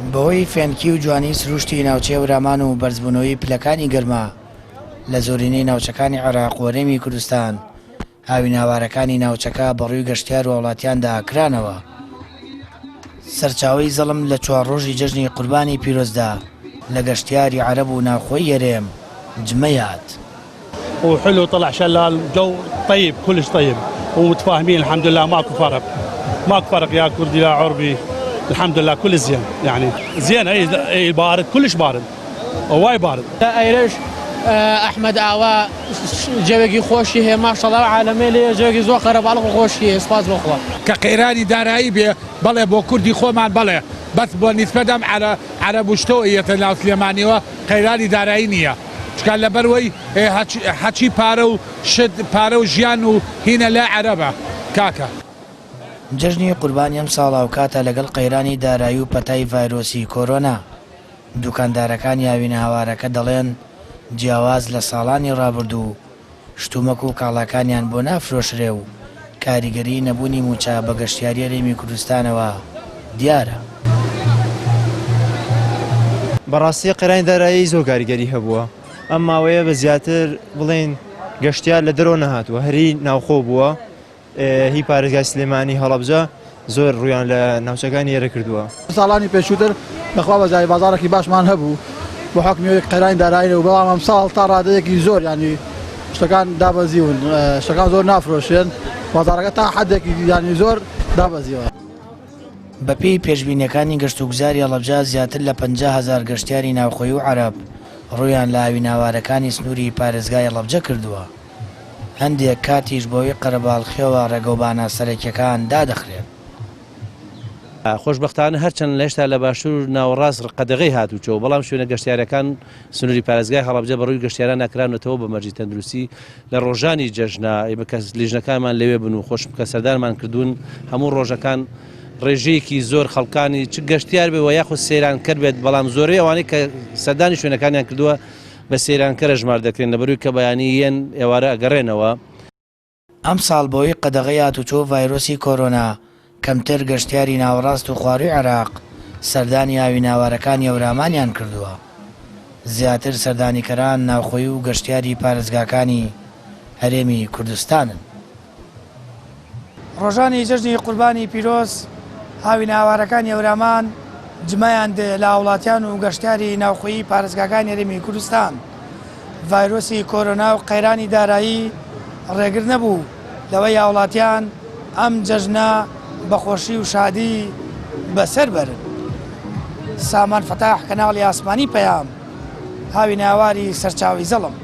بەهۆی فێنکی و جوانی سروشتی ناوچەی ورامان و بەرزبوونەوەی پلەکانی گەرما لە زۆرینەی ناوچەکانی عێراق و هەرێمی کوردستان هاوی ناوارەکانی ناوچەکە بەڕووی گەشتیار و وڵاتیاندا کرانەوە. سەرچاوەی زەڵم لە 4 ڕۆژی جەژنی قوربانی پیرۆزدا لە گەشتیاری عەرەب و ناوخۆی هەرێم جمەیات. وحلو طلع شلال جو طيب كلش طيب ومتفاهمين الحمد لله ماكو فرق يا كردي يا عربي الحمد لله كل زين يعني زين اي بارد كلش بارد واي بارد. ايرش احمد اوا جوگی خوشی هي ما شاء الله عالمي لي جوگی زو خرب على خوشی سپاس بخوا كقيراني دارایی به بله بو كردي خومان بله بس بالنسبه دم على بوشتوئيه الناس سليماني وقيراني دارایی نیه شكال لبروي حكي بارو شد بارو جيانو هنا لا عربه كاكا. جەژنی قوربانی ئەم ساڵا و کاتە لەگەڵ قەیرانی دارایی و پەتای ڤایرۆسی کۆرۆنا. دوکاندارەکانی هاوینە هاوارەکە دەڵێن جیاواز لە ساڵانی ڕابردوو شتومەک و کاڵاکانیان بۆ نافرۆشرێ و کاریگەری نەبوونی موچە بە گەشتیاری هەرێمی کوردستانەوە دیارە. بەڕاستی قەیرانی دارایی زۆر کاریگەری هەبووە. ئەم ماوەیە بە زیاتر بڵێن گەشتیار لە دەرەوە نەهاتووە هەری ناوخۆ بووە. هی پارێزگای سلێمانی هەڵەبجە زۆر ڕویان لە ناوچەکانی ئێرە کردووە. ساڵانی پێشووتر بەخوا بەزای بازارێکی باشمان هەبوو بۆ حکمی قەیرانی دارایی و بەڵام ئەم ساڵ تا ڕادەیەکی زۆر ینی شتەکان دابەزیون شتەکان زۆر نافرۆشێن بازارەکە تا حەدێکی ینی زۆر دابەزیەوە. بەپێی پێشبینیەکانی گەشت و گوزاری هەڵەبجە زیاتر لە 50,000 گەشتیاری ناوخۆیی و عەرەب ڕویان لە هاوی ناوارەکانی سنووری پارێزگای هەڵەبجە کردووە. هەندێک کاتیش بۆی قەرەباڵخێوە ڕێگەوبانە سەرەکیەکان دادەخرێن. خۆشبەختانە هەرچەند لە هێشتا لە باشوور ناوەڕاست قەدەغەی هاتووچەوە بەڵام شوێنە گەشتیارەکان سنووری پارێزگای هەڵەبجە بەڕووی گەشتیاران ناکرانەوە بە مەرجی تەندروستی لە ڕۆژانی جەژنا لیژنەکانمان لەوێ بن و خۆشم کە سەردانمان کردوون هەموو ڕۆژەکان ڕێژەیەکی زۆر خەڵکانی چ گەشتیار بێ و یاخود سەیرانکەر بێت بەڵام زۆرەی ئەوانەی کە سەردانی شوێنەکانیان کردووە بە سەیرانکەرە ژمار دەکرێن لەبەروی کە بەیانی یەن ئێوارە ئەگەڕێنەوە. ئەم ساڵ بۆی قەدەغەی هاتوچۆ ڤایرۆسی کۆرۆنا کەمتر گەشتیاری ناوەڕاست و خواروی عێراق سەردانی هاوی ناوارەکانی هەورامانیان کردووە. زیاتر سەردانیکەران ناوخۆیی و گەشتیاری پارێزگاکانی هەرێمی کوردستانن. ڕۆژانی جەژنی قوربانی پیرۆز هاوی ناوارەکانی هەورامان جمەیان دێ لە وڵاتیان و گەشتیاری ناوخۆیی پارێزگاکانی هەرێمی کوردستان. ڤایرۆسی کۆرۆنا و قەیرانی دارایی ڕێگر نەبوو لەوەی هاوڵاتیان ئەم جەژنە بەخۆشی و شادی بەسەر بەرن. سامان فەتاح کەناڵی ئاسمانی پەیام هاوی ناواری سەرچاوی زەڵم.